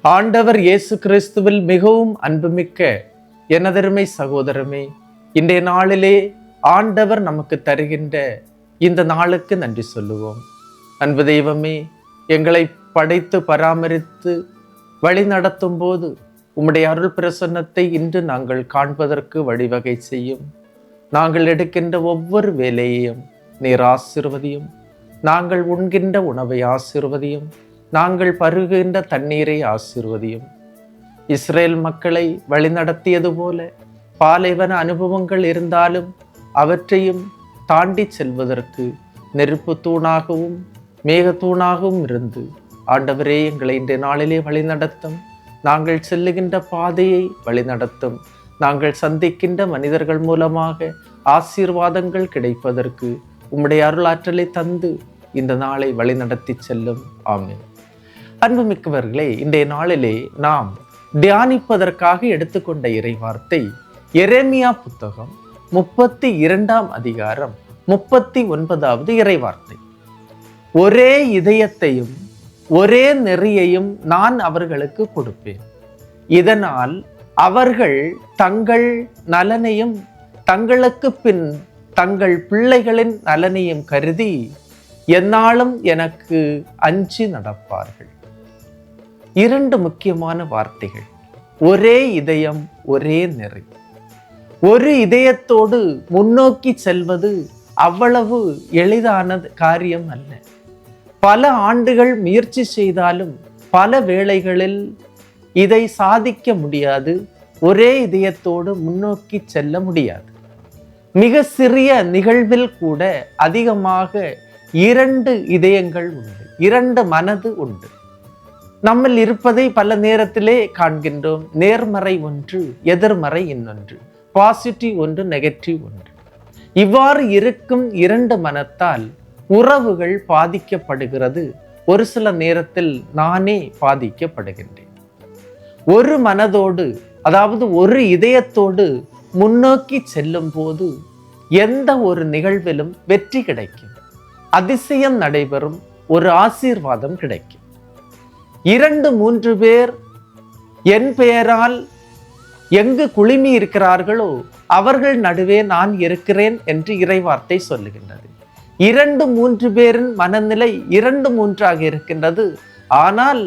ஆண்டவர் இயேசு கிறிஸ்துவில் மிகவும் அன்புமிக்க எனதருமை சகோதரமே, இன்றைய நாளிலே ஆண்டவர் நமக்கு தருகின்ற இந்த நாளுக்கு நன்றி சொல்லுவோம். அன்பு தெய்வமே, எங்களை படைத்து பராமரித்து வழி நடத்தும் போது உம்முடைய அருள் பிரசன்னத்தை இன்று நாங்கள் காண்பதற்கு வழிவகை செய்யும். நாங்கள் எடுக்கின்ற ஒவ்வொரு வேலையையும் நீர் ஆசீர்வதியும். நாங்கள் உண்கின்ற உணவை ஆசீர்வதியும். நாங்கள் பருகுகின்ற தண்ணீரை ஆசீர்வதியும். இஸ்ரேல் மக்களை வழிநடத்தியது போல பாலைவன அனுபவங்கள் இருந்தாலும் அவற்றையும் தாண்டி செல்வதற்கு நெருப்பு தூணாகவும் மேகத்தூணாகவும் இருந்து ஆண்டவரே எங்களை இன்றைய நாளிலே வழிநடத்தும். நாங்கள் செல்லுகின்ற பாதையை வழிநடத்தும். நாங்கள் சந்திக்கின்ற மனிதர்கள் மூலமாக ஆசீர்வாதங்கள் கிடைப்பதற்கு உம்முடைய அருளாற்றலை தந்து இந்த நாளை வழிநடத்தி செல்லும். ஆமென். அன்புமிக்கவர்களே, இன்றைய நாளிலே நாம் தியானிப்பதற்காக எடுத்துக்கொண்ட இறைவார்த்தை எரேமியா புத்தகம் 32ஆம் அதிகாரம் 39வது இறைவார்த்தை. ஒரே இதயத்தையும் ஒரே நெறியையும் நான் அவர்களுக்கு கொடுப்பேன். இதனால் அவர்கள் தங்கள் நலனையும் தங்களுக்கு பின் தங்கள் பிள்ளைகளின் நலனையும் கருதி எந்நாளும் எனக்கு அஞ்சி நடப்பார்கள். இரண்டு முக்கியமான வார்த்தைகள்: ஒரே இதயம், ஒரே நெறி. ஒரு இதயத்தோடு முன்னோக்கி செல்வது அவ்வளவு எளிதான காரியம் அல்ல. பல ஆண்டுகள் முயற்சி செய்தாலும் பல வேளைகளில் இதை சாதிக்க முடியாது. ஒரே இதயத்தோடு முன்னோக்கி செல்ல முடியாது. மிக சிறிய நிகழ்வில் கூட அதிகமாக இரண்டு இதயங்கள் உண்டு, இரண்டு மனது உண்டு. நம்மில் இருப்பதை பல நேரத்திலே காண்கின்றோம். நேர்மறை ஒன்று, எதிர்மறை இன்னொன்று, பாசிட்டிவ் ஒன்று, நெகட்டிவ் ஒன்று. இவ்வாறு இருக்கும் இரண்டு மனத்தால் உறவுகள் பாதிக்கப்படுகிறது. ஒரு சில நேரத்தில் நானே பாதிக்கப்படுகின்றேன். ஒரு மனதோடு, அதாவது ஒரு இதயத்தோடு முன்னோக்கி செல்லும் போது எந்த ஒரு நிகழ்விலும் வெற்றி கிடைக்கும், அதிசயம் நடைபெறும், ஒரு ஆசீர்வாதம் கிடைக்கும். 2-3 பேர் என் பெயரால் எங்கு குழுமி இருக்கிறார்களோ அவர்கள் நடுவே நான் இருக்கிறேன் என்று இறைவார்த்தை சொல்லுகின்றது. 2-3 பேரின் மனநிலை 2-3ஆக இருக்கின்றது. ஆனால்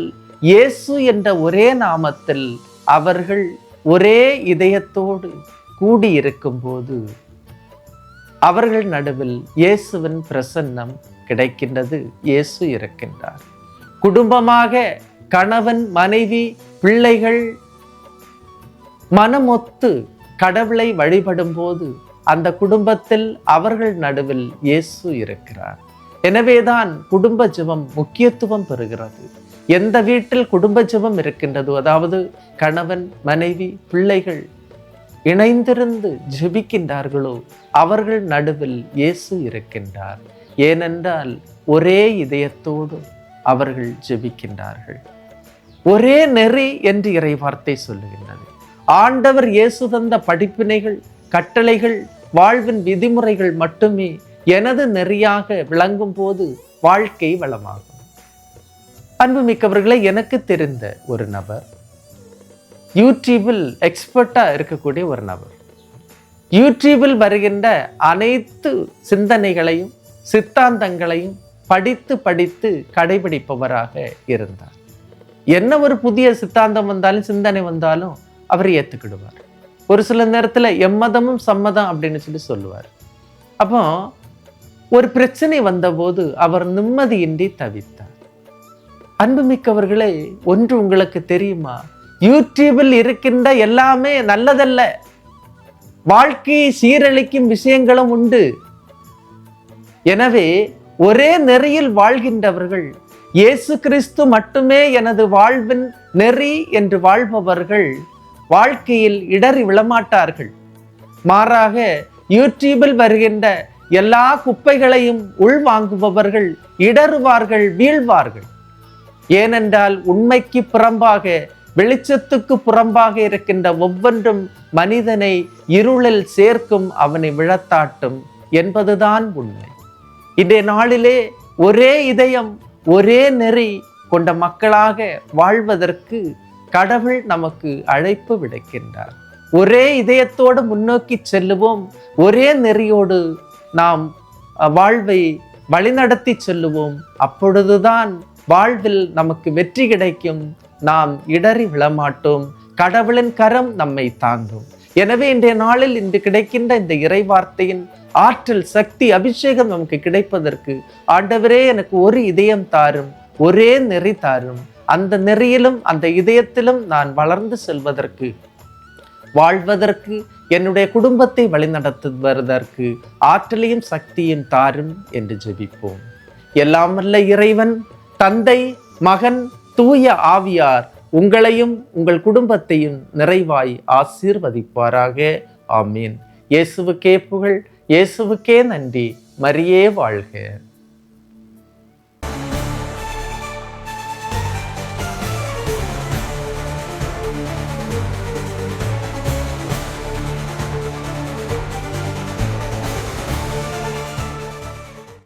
இயேசு என்ற ஒரே நாமத்தில் அவர்கள் ஒரே இதயத்தோடு கூடியிருக்கும் போது அவர்கள் நடுவில் இயேசுவின் பிரசன்னம் கிடைக்கின்றது. இயேசு இருக்கின்றார். குடும்பமாக கணவன், மனைவி, பிள்ளைகள் மனமொத்து கடவுளை வழிபடும் போது அந்த குடும்பத்தில் அவர்கள் நடுவில் இயேசு இருக்கிறார். எனவேதான் குடும்ப ஜெபம் முக்கியத்துவம் பெறுகிறது. எந்த வீட்டில் குடும்ப ஜெபம் இருக்கின்றதோ, அதாவது கணவன், மனைவி, பிள்ளைகள் இணைந்திருந்து ஜெபிக்கின்றார்களோ அவர்கள் நடுவில் இயேசு இருக்கின்றார். ஏனென்றால் ஒரே இதயத்தோடு அவர்கள் ஜெபிக்கின்றார்கள். ஒரே நெறி என்று இறைவார்த்தை சொல்லுகின்றது. ஆண்டவர் இயேசு தந்த படிப்பினைகள், கட்டளைகள், வாழ்வின் விதிமுறைகள் மட்டுமே எனது நெறியாக விளங்கும் போது வாழ்க்கை வளமாகும். அன்புமிக்கவர்களை, எனக்கு தெரிந்த ஒரு நபர், யூடியூபில் எக்ஸ்பர்ட்டா இருக்கக்கூடிய ஒரு நபர், யூடியூபில் வருகின்ற அனைத்து சிந்தனைகளையும் சித்தாந்தங்களையும் படித்து கடைபிடிப்பவராக இருந்தார். என்ன ஒரு புதிய சித்தாந்தம் வந்தாலும் சிந்தனை வந்தாலும் அவர் ஏற்றுக்கிடுவார். ஒரு சில நேரத்தில் எம்மதமும் சம்மதம் அப்படின்னு சொல்லுவார். அப்போ ஒரு பிரச்சனை வந்தபோது அவர் நிம்மதியின்றி தவித்தார். அன்புமிக்கவர்களே, ஒன்று உங்களுக்கு தெரியுமா? யூடியூபில் இருக்கின்ற எல்லாமே நல்லதல்ல. வாழ்க்கையை சீரழிக்கும் விஷயங்களும் உண்டு. எனவே ஒரே நெறியில் வாழ்கின்றவர்கள், இயேசு கிறிஸ்து மட்டுமே எனது வாழ்வின் நெறி என்று வாழ்பவர்கள் வாழ்க்கையில் இடறி விழமாட்டார்கள். மாறாக யூடியூபில் வருகின்ற எல்லா குப்பைகளையும் உள்வாங்குபவர்கள் இடறுவார்கள், வீழ்வார்கள். ஏனென்றால் உண்மைக்கு புறம்பாக, வெளிச்சத்துக்கு புறம்பாக இருக்கின்ற ஒவ்வொன்றும் மனிதனை இருளில் சேர்க்கும், அவனை விழத்தாட்டும் என்பதுதான் உண்மை. இன்றைய நாளிலே ஒரே இதயம், ஒரே நெறி கொண்ட மக்களாக வாழ்வதற்கு கடவுள் நமக்கு அழைப்பு விடுக்கின்றார். ஒரே இதயத்தோடு முன்னோக்கி செல்லுவோம். ஒரே நெறியோடு நாம் வாழ்வை வழிநடத்தி செல்லுவோம். அப்பொழுதுதான் வாழ்வில் நமக்கு வெற்றி கிடைக்கும். நாம் இடறி விழமாட்டோம். கடவுளின் கரம் நம்மை தாங்கும். எனவே இன்றைய நாளில் இன்று கிடைக்கின்ற இந்த இறை வார்த்தையின் ஆற்றல், சக்தி, அபிஷேகம் நமக்கு கிடைப்பதற்கு ஆண்டவரே எனக்கு ஒரு இதயம் தாரும், ஒரே நெறி தாரும். அந்த நெறியிலும் அந்த இதயத்திலும் நான் வளர்ந்து செல்வதற்கு, வாழ்வதற்கு, என்னுடைய குடும்பத்தை வழிநடத்துவதற்கு ஆற்றலையும் சக்தியும் தாரும் என்று ஜெபிப்போம். எல்லாம் வல்ல இறைவன், தந்தை, மகன், தூய ஆவியார் உங்களையும் உங்கள் குடும்பத்தையும் நிறைவாய் ஆசீர்வதிப்பாராக. ஆமீன். இயேசுவுக்கே புகழ், இயேசுவுக்கே நன்றி. மரியே வாழ்க.